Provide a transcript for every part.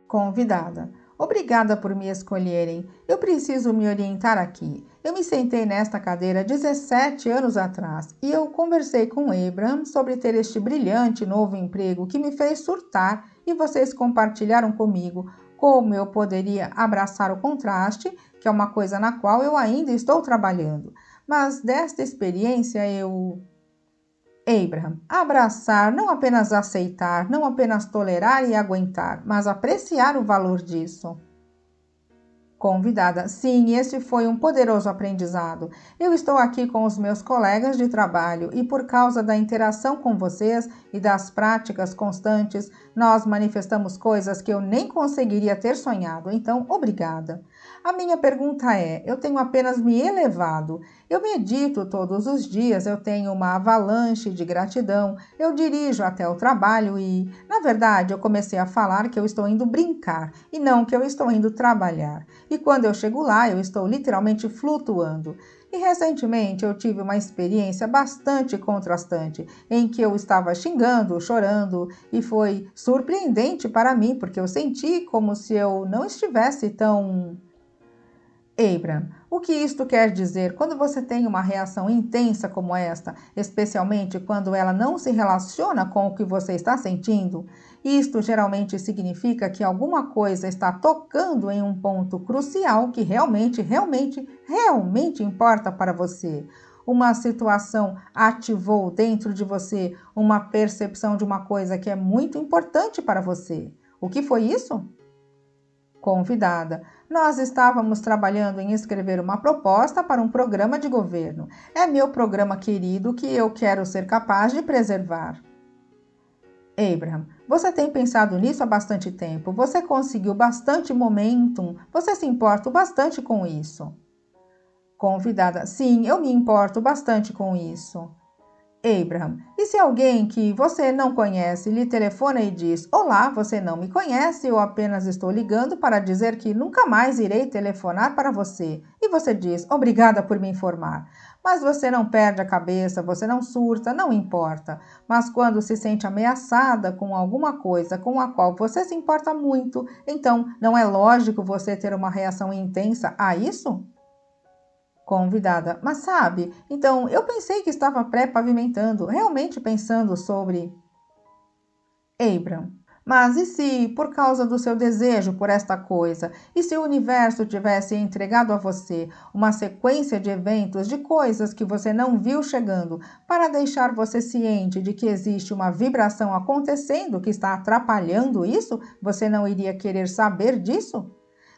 Convidada: obrigada por me escolherem. Eu preciso me orientar aqui. Eu me sentei nesta cadeira 17 anos atrás e eu conversei com Abraham sobre ter este brilhante novo emprego que me fez surtar e vocês compartilharam comigo como eu poderia abraçar o contraste, que é uma coisa na qual eu ainda estou trabalhando. Mas desta experiência Abraham, abraçar, não apenas aceitar, não apenas tolerar e aguentar, mas apreciar o valor disso. Convidada: sim, esse foi um poderoso aprendizado. Eu estou aqui com os meus colegas de trabalho e por causa da interação com vocês e das práticas constantes, nós manifestamos coisas que eu nem conseguiria ter sonhado. Então, obrigada. A minha pergunta é: eu tenho apenas me elevado? Eu medito todos os dias, eu tenho uma avalanche de gratidão, eu dirijo até o trabalho e, na verdade, eu comecei a falar que eu estou indo brincar e não que eu estou indo trabalhar. E quando eu chego lá, eu estou literalmente flutuando. E recentemente eu tive uma experiência bastante contrastante, em que eu estava xingando, chorando, e foi surpreendente para mim, porque eu senti como se eu não estivesse tão... Abraham, o que isto quer dizer? Quando você tem uma reação intensa como esta, especialmente quando ela não se relaciona com o que você está sentindo, isto geralmente significa que alguma coisa está tocando em um ponto crucial que realmente importa para você. Uma situação ativou dentro de você uma percepção de uma coisa que é muito importante para você. O que foi isso? Convidada: nós estávamos trabalhando em escrever uma proposta para um programa de governo. É meu programa querido que eu quero ser capaz de preservar. Abraham: você tem pensado nisso há bastante tempo. Você conseguiu bastante momentum. Você se importa bastante com isso. Convidada: sim, eu me importo bastante com isso. Abraham: e se alguém que você não conhece lhe telefona e diz: olá, você não me conhece, eu apenas estou ligando para dizer que nunca mais irei telefonar para você. E você diz: obrigada por me informar. Mas você não perde a cabeça, você não surta, não importa. Mas quando se sente ameaçada com alguma coisa com a qual você se importa muito, então não é lógico você ter uma reação intensa a isso? Convidada: mas sabe, então eu pensei que estava pré-pavimentando, realmente pensando sobre... Abraham: mas e se, por causa do seu desejo por esta coisa, e se o universo tivesse entregado a você uma sequência de eventos, de coisas que você não viu chegando, para deixar você ciente de que existe uma vibração acontecendo que está atrapalhando isso, você não iria querer saber disso?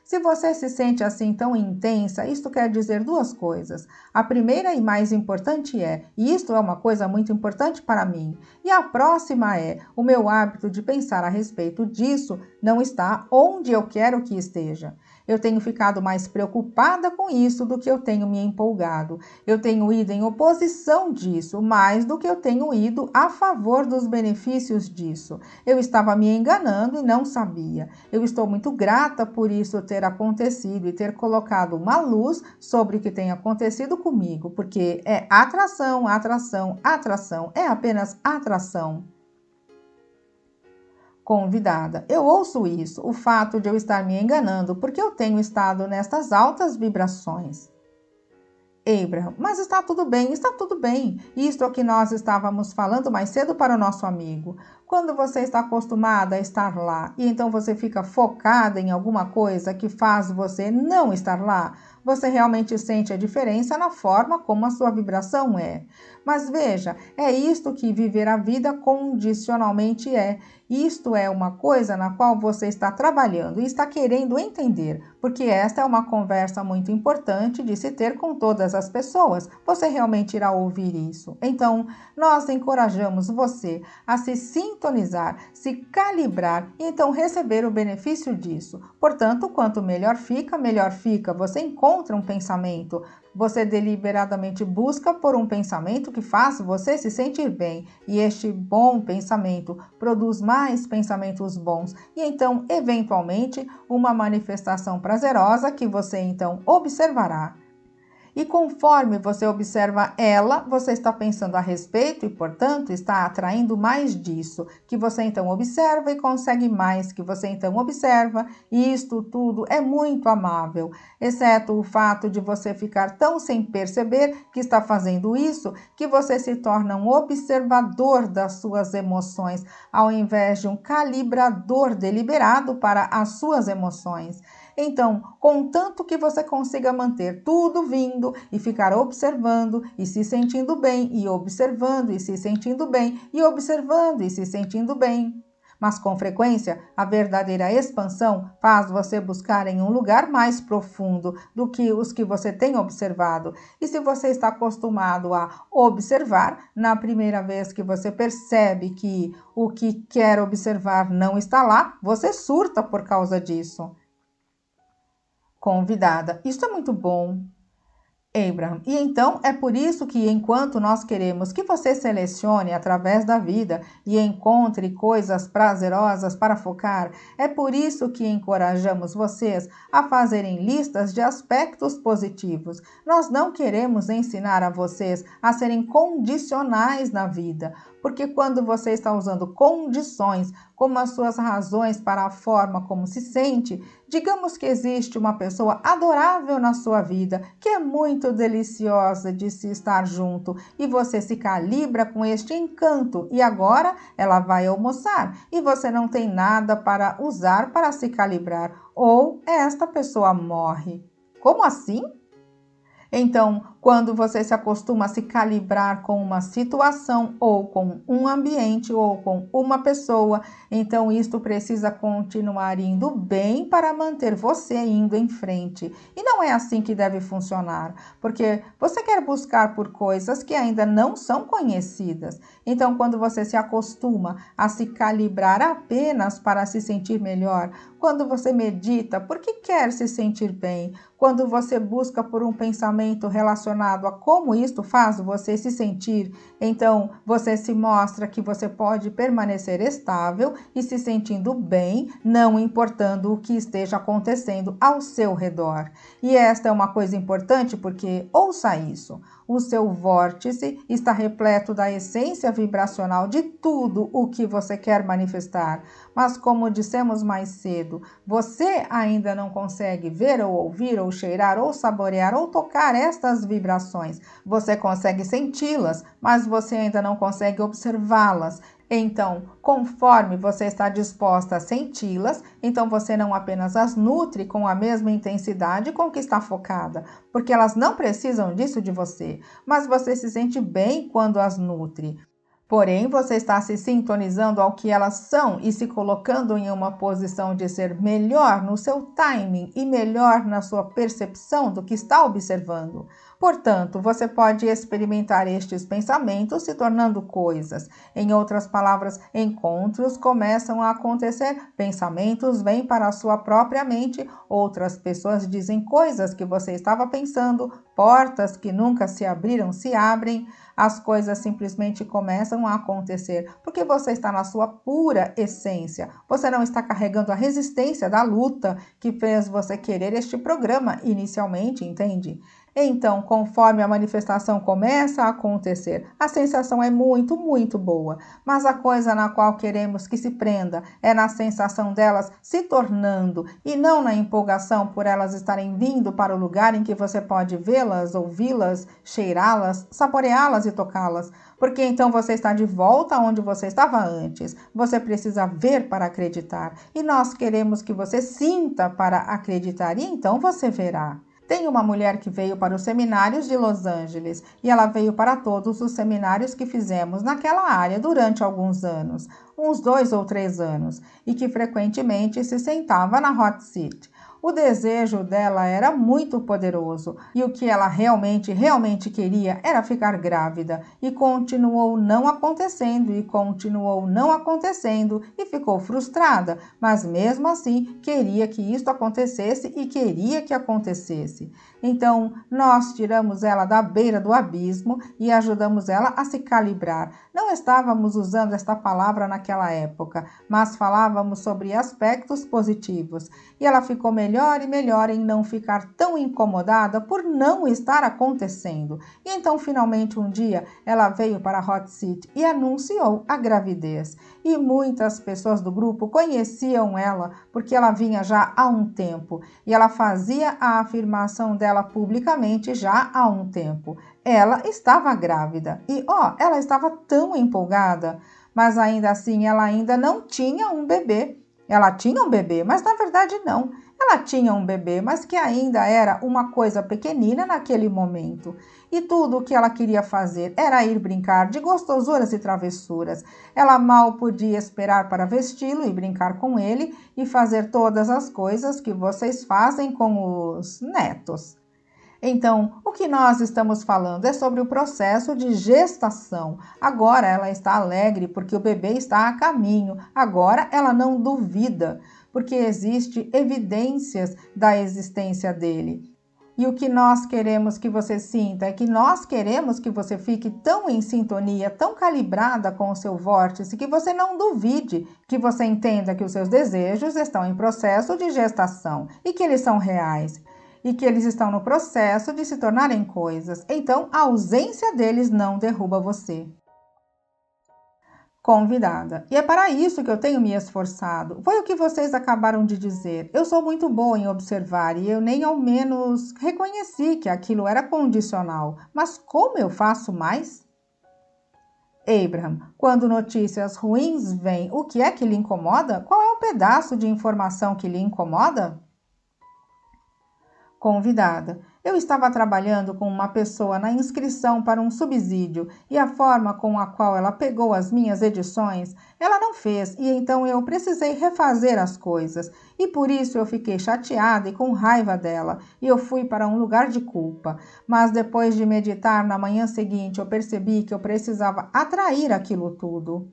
Se você se sente assim tão intensa, isto quer dizer duas coisas. A primeira e mais importante é, e isto é uma coisa muito importante para mim, e a próxima é, o meu hábito de pensar a respeito disso não está onde eu quero que esteja. Eu tenho ficado mais preocupada com isso do que eu tenho me empolgado. Eu tenho ido em oposição disso, mais do que eu tenho ido a favor dos benefícios disso. Eu estava me enganando e não sabia. Eu estou muito grata por isso ter acontecido e ter colocado uma luz sobre o que tem acontecido comigo, porque é atração, atração, atração, é apenas atração. Convidada: eu ouço isso, o fato de eu estar me enganando, porque eu tenho estado nestas altas vibrações. Abraham: mas está tudo bem, está tudo bem. Isto é o que nós estávamos falando mais cedo para o nosso amigo. Quando você está acostumada a estar lá e então você fica focada em alguma coisa que faz você não estar lá, você realmente sente a diferença na forma como a sua vibração é. Mas veja, é isto que viver a vida condicionalmente é. Isto é uma coisa na qual você está trabalhando e está querendo entender, porque esta é uma conversa muito importante de se ter com todas as pessoas. Você realmente irá ouvir isso. Então, nós encorajamos você a se sintonizar, se calibrar e então receber o benefício disso. Portanto, quanto melhor fica, melhor fica. Você encontra um pensamento, você deliberadamente busca por um pensamento que faça você se sentir bem, e este bom pensamento produz mais pensamentos bons, e então, eventualmente, uma manifestação prazerosa que você então observará. E conforme você observa ela, você está pensando a respeito e, portanto, está atraindo mais disso, que você então observa e consegue mais, que você então observa, e isto tudo é muito amável, exceto o fato de você ficar tão sem perceber que está fazendo isso, que você se torna um observador das suas emoções, ao invés de um calibrador deliberado para as suas emoções. Então, contanto que você consiga manter tudo vindo e ficar observando e se sentindo bem, e observando e se sentindo bem, e observando e se sentindo bem. Mas com frequência, a verdadeira expansão faz você buscar em um lugar mais profundo do que os que você tem observado. E se você está acostumado a observar, na primeira vez que você percebe que o que quer observar não está lá, você surta por causa disso. Convidada: isso é muito bom, Abraham. E então é por isso que, enquanto nós queremos que você selecione através da vida e encontre coisas prazerosas para focar, é por isso que encorajamos vocês a fazerem listas de aspectos positivos. Nós não queremos ensinar a vocês a serem condicionais na vida, porque quando você está usando condições como as suas razões para a forma como se sente, digamos que existe uma pessoa adorável na sua vida, que é muito deliciosa de se estar junto, e você se calibra com este encanto, e agora ela vai almoçar, e você não tem nada para usar para se calibrar, ou esta pessoa morre. Como assim? Então, quando você se acostuma a se calibrar com uma situação ou com um ambiente ou com uma pessoa, então isto precisa continuar indo bem para manter você indo em frente. E não é assim que deve funcionar, porque você quer buscar por coisas que ainda não são conhecidas. Então, quando você se acostuma a se calibrar apenas para se sentir melhor, quando você medita porque quer se sentir bem, quando você busca por um pensamento relacionado a como isto faz você se sentir, então você se mostra que você pode permanecer estável e se sentindo bem, não importando o que esteja acontecendo ao seu redor. E esta é uma coisa importante porque, ouça isso, o seu vórtice está repleto da essência vibracional de tudo o que você quer manifestar. Mas como dissemos mais cedo, você ainda não consegue ver ou ouvir ou cheirar ou saborear ou tocar estas vibrações. Você consegue senti-las, mas você ainda não consegue observá-las. Então, conforme você está disposta a senti-las, então você não apenas as nutre com a mesma intensidade com que está focada, porque elas não precisam disso de você, mas você se sente bem quando as nutre. Porém, você está se sintonizando ao que elas são e se colocando em uma posição de ser melhor no seu timing e melhor na sua percepção do que está observando. Portanto, você pode experimentar estes pensamentos se tornando coisas. Em outras palavras, encontros começam a acontecer, pensamentos vêm para a sua própria mente, outras pessoas dizem coisas que você estava pensando, portas que nunca se abriram se abrem, as coisas simplesmente começam a acontecer, porque você está na sua pura essência. Você não está carregando a resistência da luta que fez você querer este programa inicialmente, entende? Então, conforme a manifestação começa a acontecer, a sensação é muito, muito boa. Mas a coisa na qual queremos que se prenda é na sensação delas se tornando e não na empolgação por elas estarem vindo para o lugar em que você pode vê-las, ouvi-las, cheirá-las, saboreá-las e tocá-las. Porque então você está de volta onde você estava antes. Você precisa ver para acreditar. E nós queremos que você sinta para acreditar e então você verá. Tem uma mulher que veio para os seminários de Los Angeles e ela veio para todos os seminários que fizemos naquela área durante alguns anos, uns 2 ou 3 anos, e que frequentemente se sentava na hot seat. O desejo dela era muito poderoso e o que ela realmente queria era ficar grávida e continuou não acontecendo e ficou frustrada, mas mesmo assim queria que isto acontecesse e queria que acontecesse. Então, nós tiramos ela da beira do abismo e ajudamos ela a se calibrar. Não estávamos usando esta palavra naquela época, mas falávamos sobre aspectos positivos. E ela ficou melhor e melhor em não ficar tão incomodada por não estar acontecendo. E então, finalmente, um dia, ela veio para a Hot Seat e anunciou a gravidez. E muitas pessoas do grupo conheciam ela porque ela vinha já há um tempo. E ela fazia a afirmação dela publicamente já há um tempo. Ela estava grávida e, ela estava tão empolgada, mas ainda assim ela ainda não tinha um bebê. Ela tinha um bebê, mas na verdade não. Ela tinha um bebê, mas que ainda era uma coisa pequenina naquele momento. E tudo o que ela queria fazer era ir brincar de gostosuras e travessuras. Ela mal podia esperar para vesti-lo e brincar com ele e fazer todas as coisas que vocês fazem com os netos. Então, o que nós estamos falando é sobre o processo de gestação. Agora ela está alegre porque o bebê está a caminho. Agora ela não duvida, porque existe evidências da existência dele. E o que nós queremos que você sinta é que nós queremos que você fique tão em sintonia, tão calibrada com o seu vórtice, que você não duvide, que você entenda que os seus desejos estão em processo de gestação e que eles são reais. E que eles estão no processo de se tornarem coisas. Então, a ausência deles não derruba você. Convidada. E é para isso que eu tenho me esforçado. Foi o que vocês acabaram de dizer. Eu sou muito boa em observar e eu nem ao menos reconheci que aquilo era condicional. Mas como eu faço mais? Abraham, quando notícias ruins vêm, o que é que lhe incomoda? Qual é o pedaço de informação que lhe incomoda? Convidada. Eu estava trabalhando com uma pessoa na inscrição para um subsídio e a forma com a qual ela pegou as minhas edições, ela não fez e então eu precisei refazer as coisas e por isso eu fiquei chateada e com raiva dela e eu fui para um lugar de culpa. Mas depois de meditar na manhã seguinte eu percebi que eu precisava atrair aquilo tudo.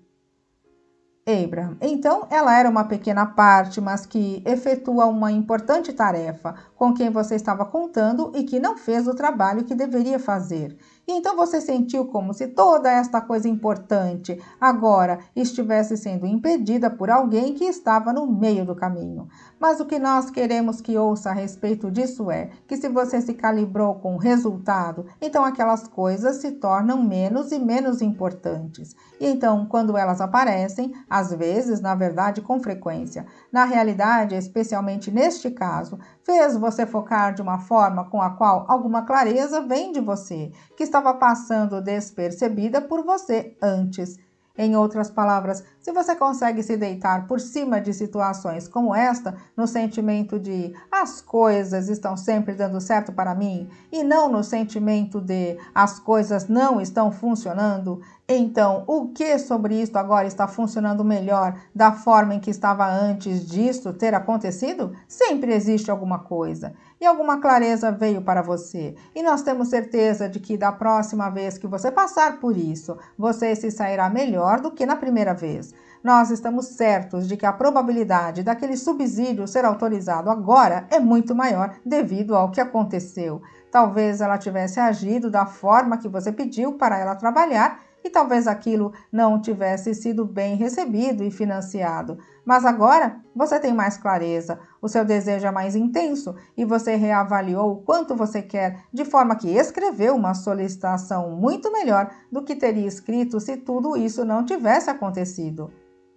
Abraham. Então, ela era uma pequena parte, mas que efetua uma importante tarefa com quem você estava contando e que não fez o trabalho que deveria fazer. E então você sentiu como se toda esta coisa importante agora estivesse sendo impedida por alguém que estava no meio do caminho. Mas o que nós queremos que ouça a respeito disso é que se você se calibrou com o resultado, então aquelas coisas se tornam menos e menos importantes. E então, quando elas aparecem, às vezes, na verdade, com frequência, na realidade, especialmente neste caso, fez você focar de uma forma com a qual alguma clareza vem de você, que estava passando despercebida por você antes. Em outras palavras, se você consegue se deitar por cima de situações como esta, no sentimento de as coisas estão sempre dando certo para mim, e não no sentimento de as coisas não estão funcionando, então o que sobre isto agora está funcionando melhor da forma em que estava antes disso ter acontecido? Sempre existe alguma coisa. E alguma clareza veio para você. E nós temos certeza de que da próxima vez que você passar por isso, você se sairá melhor do que na primeira vez. Nós estamos certos de que a probabilidade daquele subsídio ser autorizado agora é muito maior devido ao que aconteceu. Talvez ela tivesse agido da forma que você pediu para ela trabalhar e talvez aquilo não tivesse sido bem recebido e financiado. Mas agora você tem mais clareza, o seu desejo é mais intenso e você reavaliou o quanto você quer, de forma que escreveu uma solicitação muito melhor do que teria escrito se tudo isso não tivesse acontecido.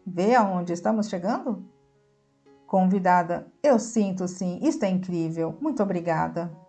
Vê aonde estamos chegando? Convidada, eu sinto sim, isto é incrível. Muito obrigada.